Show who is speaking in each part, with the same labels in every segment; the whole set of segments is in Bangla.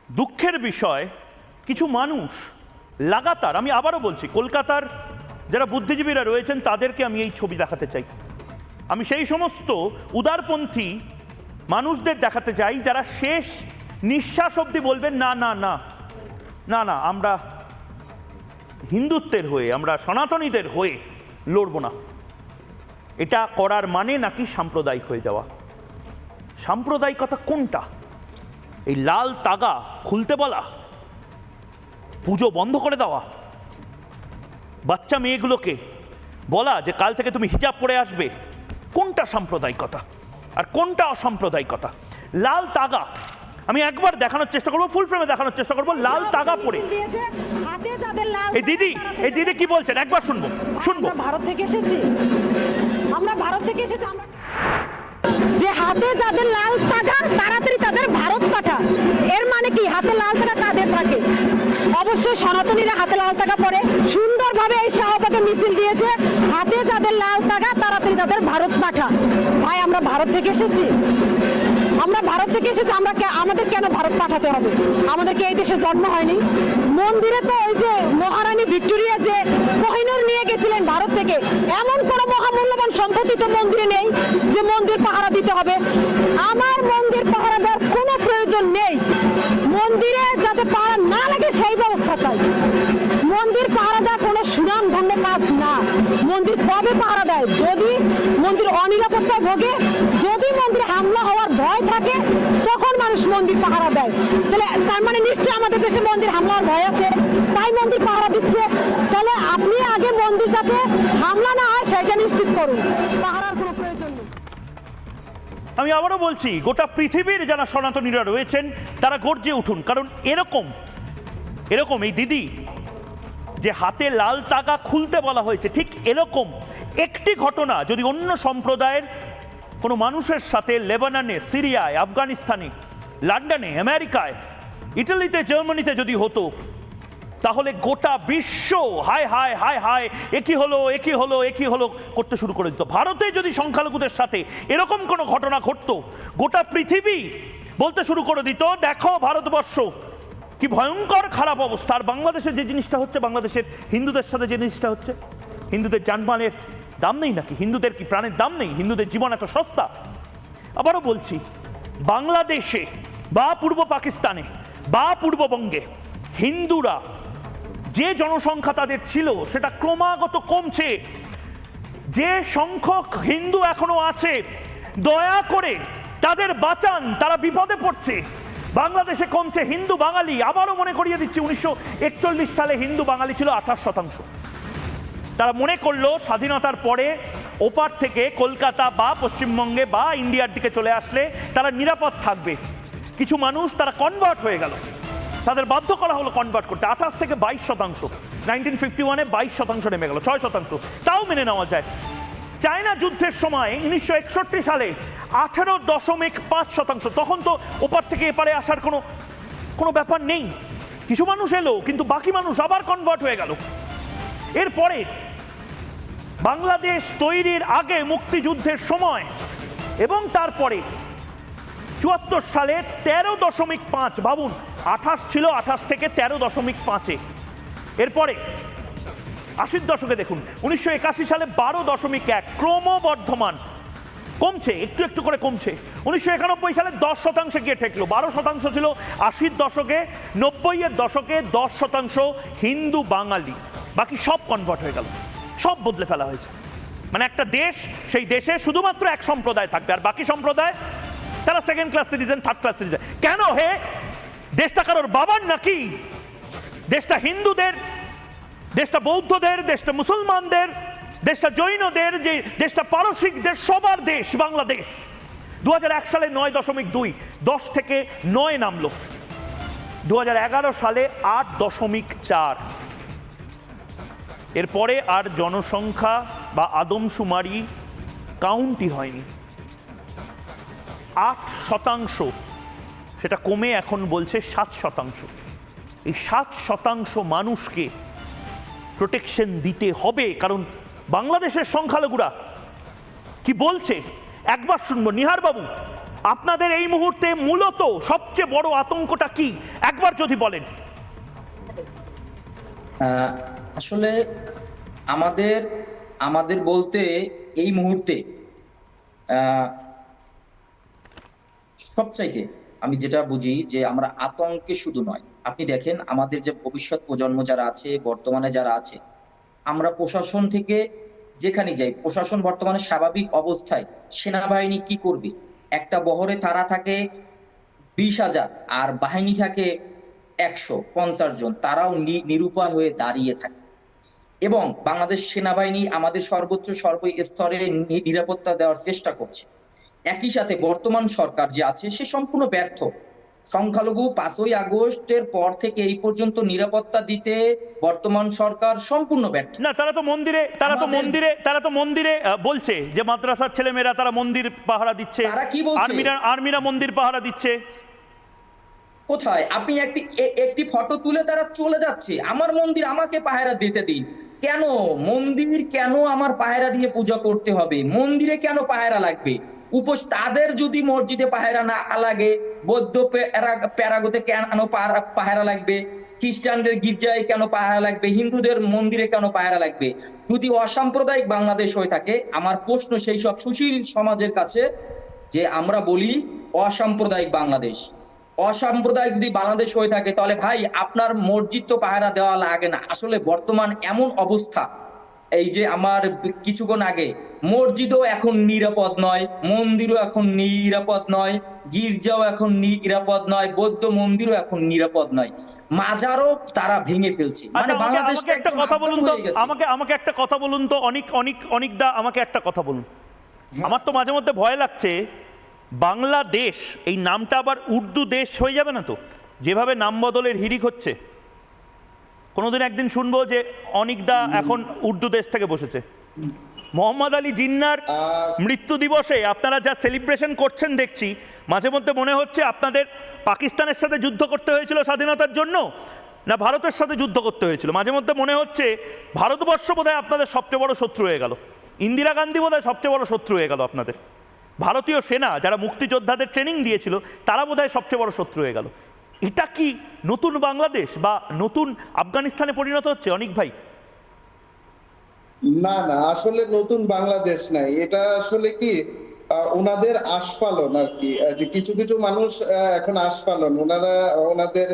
Speaker 1: দুঃখের বিষয় কিছু মানুষ লাগাতার, আমি আবারও বলছি, কলকাতার যারা বুদ্ধিজীবীরা রয়েছেন তাদেরকে আমি এই ছবি দেখাতে চাই। আমি সেই সমস্ত উদারপন্থী মানুষদের দেখাতে চাই যারা শেষ নিঃশ্বাস অবধি বলবেন না না না না না, আমরা হিন্দুত্বের হয়ে, আমরা সনাতনীদের হয়ে লড়ব না। এটা করার মানে নাকি সাম্প্রদায়িক হয়ে যাওয়া। সাম্প্রদায়িকতা কোনটা? এই লাল তাগা খুলতে বলা, পুজো বন্ধ করে দেওয়া, বাচ্চা মেয়েগুলোকে বলা যে কাল থেকে তুমি হিজাব পরে আসবে, কোনটা সাম্প্রদায়িকতা আর কোনটা অসাম্প্রদায়িকতা? লাল তাগা আমি একবার দেখানোর চেষ্টা করবো, ফুল ফ্রেমে দেখানোর চেষ্টা করবো। লাল তাগা পরে এই দিদি কি বলছেন একবার শুনবো।
Speaker 2: ভারত থেকে এসেছি, আমরা ভারত থেকে এসেছি, যে হাতে যাদের লাল তাগা তাড়াতাড়ি তাদের ভারত পাঠা। এর মানে কি? হাতে লাল তাগা কাদের থাকে? অবশ্যই সনাতনীরা হাতে লাল তাগা পরে সুন্দরভাবে এই শাহবাগে মিছিল দিয়েছে, হাতে যাদের লাল তাগা তাড়াতাড়ি তাদের ভারত পাঠা। ভাই আমরা ভারত থেকে এসেছি, আমরা ভারত থেকে এসেছি, আমাদের কেন ভারত পাঠাতে হবে? আমাদেরকে এই দেশে জন্ম হয়নি? মন্দিরে তো ওই যে মহারানী ভিক্টোরিয়া যে কোহিনূর নিয়ে গেছিলেন ভারত থেকে, এমন কোন মহামূল্যবান সম্পত্তি তো মন্দিরে নেই যে মন্দির পাহারা দিতে হবে। আমার মন্দির পাহারা দেওয়ার কোনো প্রয়োজন নেই। মন্দিরে যাতে পাহারা না লাগে সেই ব্যবস্থা চাই। মন্দির পাহারা দেওয়া কোনো সুনাম ধন্য কাজ না। মন্দির কবে পাহারা দেয়? যদি মন্দির অনিরাপত্তায় ভোগে, যদি মন্দিরে হামলা হওয়ার ভয় থাকে, তখন মানুষ মন্দির পাহারা দেয়। তাহলে তার মানে নিশ্চয়ই আমাদের দেশে মন্দির হামলার ভয় আছে, তাই মন্দির পাহারা দিচ্ছে। তাহলে আপনি আগে মন্দির যাতে হামলা না হয় সেটা নিশ্চিত করুন, পাহারার কোনো প্রয়োজন নেই।
Speaker 1: আমি আবারও বলছি, গোটা পৃথিবীর যারা সনাতনীরা রয়েছেন তারা গর্জে উঠুন, কারণ এরকম এই দিদি যে হাতে লাল তাগা খুলতে বলা হয়েছে, ঠিক এরকম একটি ঘটনা যদি অন্য সম্প্রদায়ের কোনো মানুষের সাথে লেবাননে, সিরিয়ায়, আফগানিস্তানে, লন্ডনে, আমেরিকায়, ইটালিতে, জার্মানিতে যদি হতো, তাহলে গোটা বিশ্ব হায় হায় হায় হায় একই হলো করতে শুরু করে দিত। ভারতে যদি সংখ্যালঘুদের সাথে এরকম কোনো ঘটনা ঘটতো, গোটা পৃথিবী বলতে শুরু করে দিত দেখো ভারতবর্ষ কি ভয়ঙ্কর খারাপ অবস্থা। আর বাংলাদেশে যে জিনিসটা হচ্ছে, বাংলাদেশের হিন্দুদের সাথে যে জিনিসটা হচ্ছে, হিন্দুদের জানমালের দাম নেই নাকি? হিন্দুদের কি প্রাণের দাম নেই? হিন্দুদের জীবন এত সস্তা? আবারও বলছি, বাংলাদেশে বা পূর্ব পাকিস্তানে বা পূর্ববঙ্গে হিন্দুরা যে জনসংখ্যা তাদের ছিল সেটা ক্রমাগত কমছে। যে সংখ্যক হিন্দু এখনো আছে, দয়া করে তাদের বাঁচান, তারা বিপদে পড়ছে। বাংলাদেশে কমছে হিন্দু বাঙালি। আবারও মনে করিয়ে দিচ্ছি, 1941 সালে হিন্দু বাঙালি ছিল 28%। তারা মনে করলো স্বাধীনতার পরে ওপার থেকে কলকাতা বা পশ্চিমবঙ্গে বা ইন্ডিয়ার দিকে চলে আসলে তারা নিরাপদ থাকবে। কিছু মানুষ তারা কনভার্ট হয়ে গেল, তাদের বাধ্য করা হলো কনভার্ট করতে। 28 থেকে 22%, 1951-এ 22% নেমে গেল, 6%, তাও মেনে নেওয়া যায়। চায়না যুদ্ধের সময় 1961 সালে 18.5%। তখন তো ওপার থেকে এপারে আসার কোনো ব্যাপার নেই। কিছু মানুষ এলো, কিন্তু বাকি মানুষ আবার কনভার্ট হয়ে গেল। এরপরে বাংলাদেশ তৈরির আগে, মুক্তিযুদ্ধের সময় এবং তারপরে 74 সালে 13.5, ভাবুন 28 ছিল, 28 থেকে 13.5-এ। এরপরে 80-র দশকে দেখুন 1981 সালে 12.1, ক্রমবর্ধমান, কমছে, একটু একটু করে কমছে। 1991 সালে 10% গিয়ে ঠেকলো, 12% ছিল 80-র দশকে। 90-এর দশকে 10% হিন্দু বাঙালি, বাকি সব কনভার্ট হয়ে গেল, সব বদলে ফেলা হয়েছে। মানে একটা দেশ, সেই দেশে শুধুমাত্র এক সম্প্রদায় থাকবে, আর বাকি সম্প্রদায় তারা second class citizen, third class citizen. কেন হে? দেশটা কারোর বাবার নাকি? দেশটা হিন্দুদের, দেশটা বৌদ্ধদের, দেশটা মুসলমানদের, দেশটা জৈনদের, যে দেশটা পারসিকদের, সবার দেশ বাংলাদেশ। 2001 সালে 9.2, 10 থেকে 9 নামলো। 2011 সালে 8.4। এরপরে আর জনসংখ্যা বা আদমশুমারি কাউন্টই হয়নি। 8%, সেটা কমে এখন বলছে 7%। এই 7% মানুষকে প্রোটেকশন দিতে হবে, কারণ বাংলাদেশের সংখ্যালঘুরা কি বলছে একবার শুনবো। নিহার বাবু, আপনাদের এই মুহূর্তে মূলত সবচেয়ে বড় আতঙ্কটা কি একবার যদি বলেন।
Speaker 3: আসলে আমাদের বলতে এই মুহূর্তে সবচাইতে আমি যেটা বুঝি যে আমরা আতঙ্কে শুধু নয়, আপনি দেখেন আমাদের যে ভবিষ্যৎ প্রজন্ম যারা আছে, বর্তমানে যারা আছে, আমরা প্রশাসন থেকে যেখানে যাই, প্রশাসন বর্তমানে স্বাভাবিক অবস্থায়, সেনাবাহিনী কি করবে, একটা বহরে তারা থাকে 20,000 আর বাহিনী থাকে 150 জন, তারাও নিরুপায় হয়ে দাঁড়িয়ে থাকে। এবং বাংলাদেশ সেনাবাহিনী আমাদের সর্বোচ্চ সর্বস্তরে নিরাপত্তা দেওয়ার চেষ্টা করছে। একই সাথে বর্তমান সরকার যে আছে সে সম্পূর্ণ ব্যর্থ। সংখ্যালঘু 5ই আগস্টের পর থেকে এই পর্যন্ত নিরাপত্তা দিতে বর্তমান সরকার সম্পূর্ণ ব্যর্থ।
Speaker 1: না, তারা তো মন্দিরে বলছে যে মাদ্রাসার ছেলেমেয়েরা তারা মন্দির পাহারা দিচ্ছে,
Speaker 3: তারা কি বলছে?
Speaker 1: আর্মিরা মন্দির পাহারা দিচ্ছে।
Speaker 3: কোথায়? আপনি একটি ফটো তুলে তারা চলে যাচ্ছে, আমার মন্দির আমাকে পাহারা দিতে দিন। কেন মন্দির, কেন আমার পাহারা দিয়ে পূজা করতে হবে? মন্দিরে কেন পাহারা লাগবে? তাদের যদি মসজিদে পাহারা না লাগে, বৌদ্ধ প্যারাগোতে কেন পাহারা লাগবে? খ্রিস্টানদের গির্জায় কেন পাহারা লাগবে? হিন্দুদের মন্দিরে কেন পাহারা লাগবে? যদি অসাম্প্রদায়িক বাংলাদেশ হয়ে থাকে, আমার প্রশ্ন সেই সব সুশীল সমাজের কাছে যে আমরা বলি অসাম্প্রদায়িক বাংলাদেশ। অসাম্প্রদায়িক যদি বাংলাদেশ হয়ে থাকে তাহলে ভাই আপনার মসজিদ তো পাহারা দেওয়া লাগে না। আসলে বর্তমান এমন অবস্থা, এই যে আমার কিছুক্ষণ আগে মসজিদও এখন নিরাপদ নয়, মন্দিরও এখন নিরাপদ নয়, গির্জাও এখন নিরাপদ নয়, বৌদ্ধ মন্দিরও এখন নিরাপদ নয়, মাজারও তারা ভেঙে ফেলছে। মানে বাংলাদেশ
Speaker 1: একটা কথা বলুন তো, আমাকে একটা কথা বলুন তো, অনেক দা আমাকে একটা কথা বলুন। আমার তো মাঝে মধ্যে ভয় লাগছে বাংলাদেশ এই নামটা আবার উর্দু দেশ হয়ে যাবে না তো, যেভাবে নাম বদলের হিড়িক হচ্ছে। কোনোদিন একদিন শুনবো যে অনিকদা এখন উর্দু দেশ থেকে বসেছে। মোহাম্মদ আলী জিন্নার মৃত্যু দিবসে আপনারা যা সেলিব্রেশন করছেন দেখছি, মাঝে মধ্যে মনে হচ্ছে আপনাদের পাকিস্তানের সাথে যুদ্ধ করতে হয়েছিল স্বাধীনতার জন্য, না ভারতের সাথে যুদ্ধ করতে হয়েছিল। মাঝে মধ্যে মনে হচ্ছে ভারতবর্ষ বোধহয় আপনাদের সবচেয়ে বড় শত্রু হয়ে গেল, ইন্দিরা গান্ধী বোধহয় সবচেয়ে বড় শত্রু হয়ে গেল আপনাদের, ভারতীয় সেনা যারা মুক্তিযোদ্ধাদের ট্রেনিং দিয়েছিল তারা বোধহয় সবচেয়ে বড় শত্রু হয়ে গেল। এটা কি নতুন বাংলাদেশ বা নতুন আফগানিস্তানে পরিণত হচ্ছে অনিক ভাই?
Speaker 4: না না, আসলে নতুন বাংলাদেশ নাই, এটা আসলে কি ওনাদের আস্ফালন আর কি। যে কিছু কিছু মানুষ এখন আস্ফালন, ওনাদের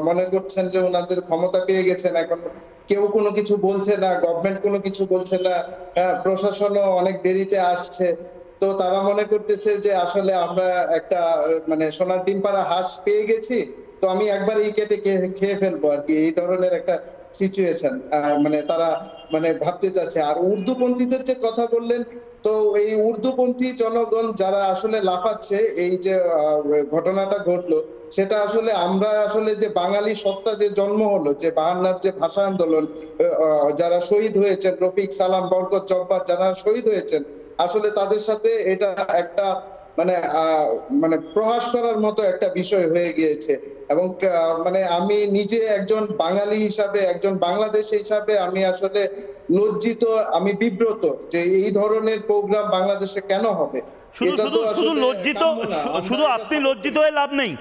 Speaker 4: মনে করছেন যে ওনাদের ক্ষমতা পেয়ে গেছেন, এখন কেউ কোনো কিছু বলছে না, গভর্নমেন্ট কোনো কিছু বলছে না, প্রশাসনও অনেক দেরিতে আসছে। তো তারা মনে করতেছে যে আসলে আমরা একটা মানে সোনার ডিম পাড়া হাঁস পেয়ে গেছি, তো আমি একবার এই কেটে খেয়ে ফেলবো আর কি, এই ধরনের একটা সিচুয়েশন মানে তারা মানে ভাবতে চাচ্ছে। আর উর্দুপন্থীদের যে কথা বললেন, তো এই উর্দুপন্থী জনগণ যারা আসলে লাফাচ্ছে, এই যে ঘটনাটা ঘটলো, সেটা আসলে আমরা আসলে যে বাঙালি সত্তা যে জন্ম হলো, যে 52 যে ভাষা আন্দোলন, যারা শহীদ হয়েছেন, রফিক, সালাম, বরকত, জব্বার, যারা শহীদ হয়েছেন, আসলে তাদের সাথে এটা একটা মানে প্রহাস করার মতো একটা বিষয় হয়ে গিয়েছে। এবং মানে আমি নিজে একজন বাঙালি হিসাবে, একজন বাংলাদেশী হিসাবে আমি আসলে লজ্জিত, আমি বিব্রত যে এই ধরনের প্রোগ্রাম বাংলাদেশে কেন হবে।
Speaker 1: শুধু আপনি লজ্জিত হয়ে লাভ নেই,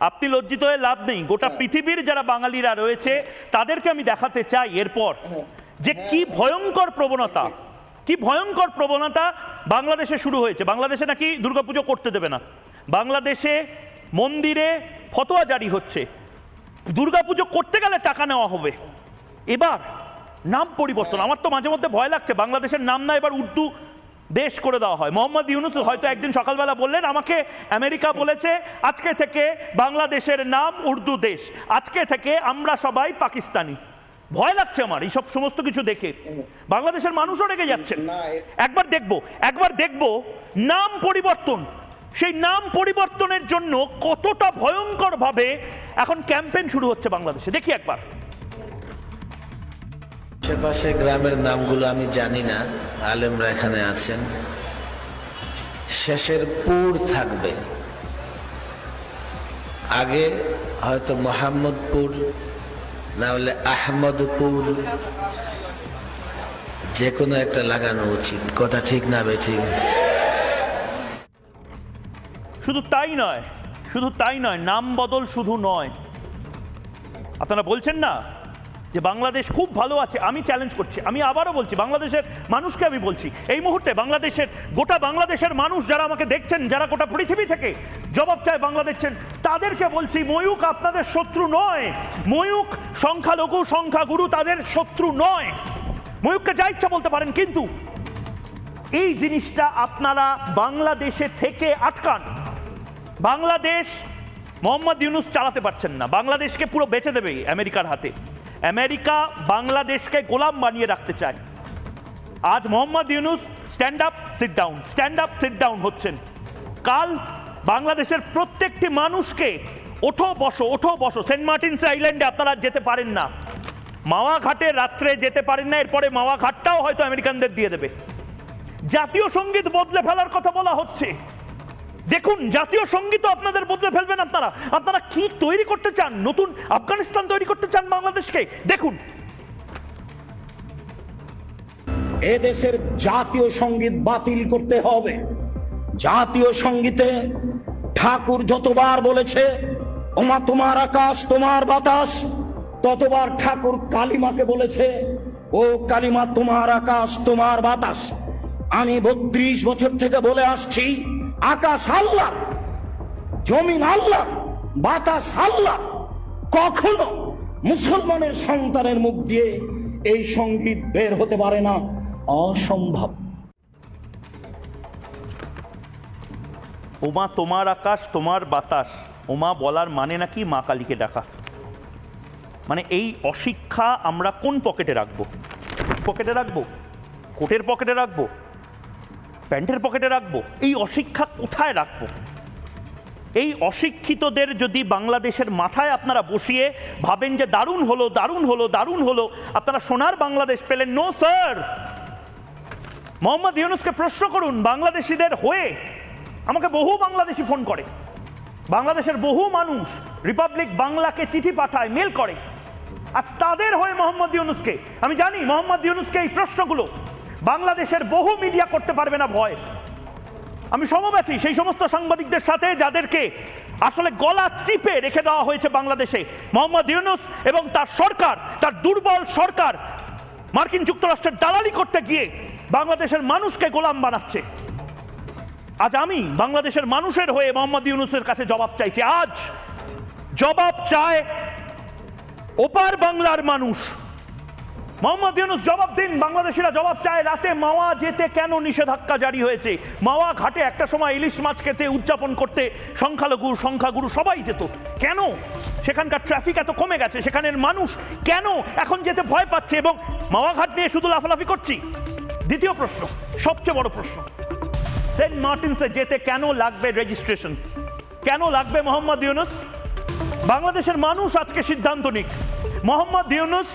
Speaker 1: আপনি লজ্জিত হয়ে লাভ নেই, গোটা পৃথিবীর যারা বাঙালিরা রয়েছে তাদেরকে আমি দেখাতে চাই এরপর যে কি ভয়ঙ্কর প্রবণতা, কি ভয়ঙ্কর প্রবণতা বাংলাদেশে শুরু হয়েছে। বাংলাদেশে নাকি দুর্গাপুজো করতে দেবে না, বাংলাদেশে মন্দিরে ফতোয়া জারি হচ্ছে, দুর্গাপুজো করতে গেলে টাকা নেওয়া হবে। এবার নাম পরিবর্তন, আমার তো মাঝে মধ্যে ভয় লাগছে বাংলাদেশের নাম না এবার উর্দু দেশ করে দেওয়া হয়। মোহাম্মদ ইউনুস হয়তো একদিন সকালবেলা বললেন আমাকে আমেরিকা বলেছে আজকে থেকে বাংলাদেশের নাম উর্দু দেশ, আজকে থেকে আমরা সবাই পাকিস্তানি। ভয় লাগছে আমার এইসব সমস্ত কিছু দেখে, বাংলাদেশের মানুষও রেগে যাচ্ছেন। একবার দেখব নাম পরিবর্তন, সেই নাম পরিবর্তনের জন্য কতটা ভয়ঙ্কর ভাবে এখন ক্যাম্পেইন শুরু হচ্ছে বাংলাদেশে, দেখি একবার।
Speaker 5: আশেপাশে গ্রামের নামগুলো আমি জানি না, আলেমরা এখানে আছেন। শেষের পুর থাকবে, আগে হয়তো মোহাম্মদপুর, না হলে আহমদপুর, যে কোনো একটা লাগানো উচিত। কথা ঠিক না বেঠিক?
Speaker 1: শুধু তাই নয়, নাম বদল শুধু নয়। আপনারা বলছেন না যে বাংলাদেশ খুব ভালো আছে, আমি চ্যালেঞ্জ করছি, আমি আবারও বলছি, বাংলাদেশের মানুষকে আমি বলছি, এই মুহূর্তে গোটা বাংলাদেশের মানুষ যারা আমাকে দেখছেন, যারা গোটা পৃথিবী থেকে জবাব চায় বাংলাদেশের, তাদেরকে বলছি, ময়ূক আপনাদের শত্রু নয়। ময়ূক সংখ্যালঘু সংখ্যাগুরু তাদের শত্রু নয়। ময়ূককে যা ইচ্ছা বলতে পারেন, কিন্তু এই জিনিসটা আপনারা বাংলাদেশে থেকে আটকান। বাংলাদেশ মোহাম্মদ ইউনূস চালাতে পারছেন না, বাংলাদেশকে পুরো বেচে দেবে আমেরিকার হাতে। আমেরিকা বাংলাদেশকে গোলাম বানিয়ে রাখতে চায়। আজ Mohammad Yunus stand up sit down হচ্ছেন। কাল বাংলাদেশের প্রত্যেকটি মানুষকে ওঠো বসো। সেন্ট মার্টিনস আইল্যান্ডে আপনারা যেতে পারেন না, মাওয়া ঘাটে রাত্রে যেতে পারেন না, এরপরে মাওয়া ঘাটটাও হয়তো আমেরিকানদের দিয়ে দেবে। জাতীয় সঙ্গীত বদলে ফেলার কথা বলা হচ্ছে। দেখুন, জাতীয় সঙ্গীত আপনাদের বদলে ফেলবেন আপনারা কি তৈরি করতে চান? নতুন আফগানিস্তান তৈরি করতে চান বাংলাদেশকে? দেখুন,
Speaker 6: এদেশের জাতীয় সঙ্গীত বাতিল করতে হবে। জাতীয় সঙ্গীতে ঠাকুর যতবার বলেছে ওমা তোমার আকাশ তোমার বাতাস, ততবার ঠাকুর কালিমাকে বলেছে ও কালিমা তোমার আকাশ তোমার বাতাস। আমি 32 বছর থেকে বলে আসছি, আকাশ আল্লাহ, জমিন আল্লাহ, বাতাস আল্লাহ। কখনো মুসলমানের সন্তানের মুখ দিয়ে এই সঙ্গীত বের হতে পারে না, অসম্ভব।
Speaker 1: ওমা তোমার আকাশ তোমার বাতাস, ওমা বলার মানে নাকি মা কালীকে ডাকা। মানে এই অশিক্ষা আমরা কোন পকেটে রাখবো? পকেটে রাখবো, কোটের পকেটে রাখবো, প্যান্টের পকেটে রাখবো? এই অশিক্ষা কোথায় রাখবো? এই অশিক্ষিতদের যদি বাংলাদেশের মাথায় আপনারা বসিয়ে ভাবেন যে দারুণ হলো, আপনারা সোনার বাংলাদেশ পেলেন। No sir. মোহাম্মদ ইউনূসকে প্রশ্ন করুন বাংলাদেশিদের হয়ে। আমাকে বহু বাংলাদেশি ফোন করে, বাংলাদেশের বহু মানুষ রিপাবলিক বাংলাকে চিঠি পাঠায়, মেল করে। আজ তাদের হয়ে মোহাম্মদ ইউনূসকে, আমি জানি মোহাম্মদ ইউনূসকে এই প্রশ্নগুলো বাংলাদেশের বহু মিডিয়া করতে পারবে না ভয়। আমি সমব্যথী সেই সমস্ত সাংবাদিকদের সাথে যাদেরকে আসলে গলা চিপে রেখে দেওয়া হয়েছে বাংলাদেশে। মোহাম্মদ ইউনূস এবং তার সরকার, তার দুর্বল সরকার মার্কিন যুক্তরাষ্ট্রের দালালি করতে গিয়ে বাংলাদেশের মানুষকে গোলাম বানাচ্ছে। আজ আমি বাংলাদেশের মানুষের হয়ে মোহাম্মদ ইউনূসের কাছে জবাব চাইছি। আজ জবাব চায় ওপার বাংলার মানুষ। মোহাম্মদ ইউনূস জবাব দিন। বাংলাদেশিরা জবাব চায়, রাতে মাওয়া যেতে কেন নিষেধাজ্ঞা জারি হয়েছে? মাওয়া ঘাটে একটা সময় ইলিশ মাছ খেতে, উদযাপন করতে সংখ্যালঘু সংখ্যাগুরু সবাই যেত, কেন সেখানকার ট্রাফিক এত কমে গেছে? সেখানের মানুষ কেন এখন যেতে ভয় পাচ্ছে? এবং মাওয়া ঘাট নিয়ে শুধু লাফালাফি করছি? দ্বিতীয় প্রশ্ন, সবচেয়ে বড় প্রশ্ন, সেন্ট মার্টিনসে যেতে কেন লাগবে রেজিস্ট্রেশন? কেন লাগবে? মোহাম্মদ ইউনূস, বাংলাদেশের মানুষ আজকে সিদ্ধান্ত নিক। মোহাম্মদ ইউনূস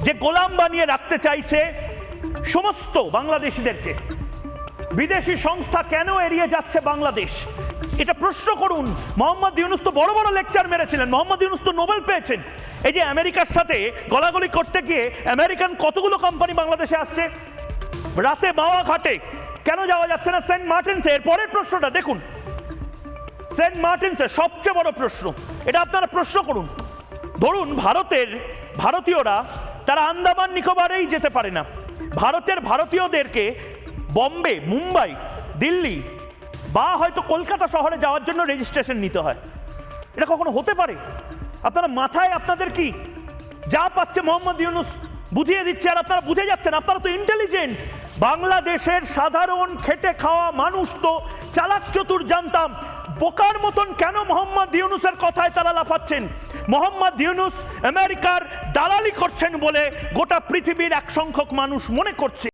Speaker 1: যে গোলাম বানিয়ে রাখতে চাইছে সমস্ত বাংলাদেশিদেরকে, বিদেশি সংস্থা কেন এড়িয়ে যাচ্ছে বাংলাদেশ? এটা প্রশ্ন করুন। মোহাম্মদ ইউনূস তো বড় বড় লেকচার মেরেছিলেন, মোহাম্মদ ইউনূস তো নোবেল পেয়েছেন। এই যে আমেরিকার সাথে গলাগলি করতে গিয়ে আমেরিকান কতগুলো কোম্পানি বাংলাদেশে আসছে, রাতে মাওয়া ঘাটে কেন যাওয়া যাচ্ছে না সেন্ট মার্টিনসে? এর পরের প্রশ্নটা দেখুন, সেন্ট মার্টিনসে সবচেয়ে বড় প্রশ্ন, এটা আপনারা প্রশ্ন করুন। ধরুন ভারতীয়রা তারা আন্দামান নিকোবরেই যেতে পারে না, ভারতীয়দেরকে বম্বে, মুম্বাই, দিল্লি বা হয়তো কলকাতা শহরে যাওয়ার জন্য রেজিস্ট্রেশন নিতে হয়। এটা কখনো হতে পারে? আপনারা মাথায় আপনাদের কি যা পাচ্ছে মোহাম্মদ ইউনূস বুঝিয়ে দিচ্ছে, আর আপনারা বুঝে যাচ্ছেন। আপনারা তো ইন্টেলিজেন্ট। বাংলাদেশের সাধারণ খেটে খাওয়া মানুষ তো চালাক চতুর জানতাম, বোকার মতন কেন মোহাম্মদ ইউনূসের কথায় তারা লাফাচ্ছেন? মোহাম্মদ ইউনূস আমেরিকার দালালি করছেন বলে গোটা পৃথিবীর এক সংখ্যক মানুষ মনে করছে।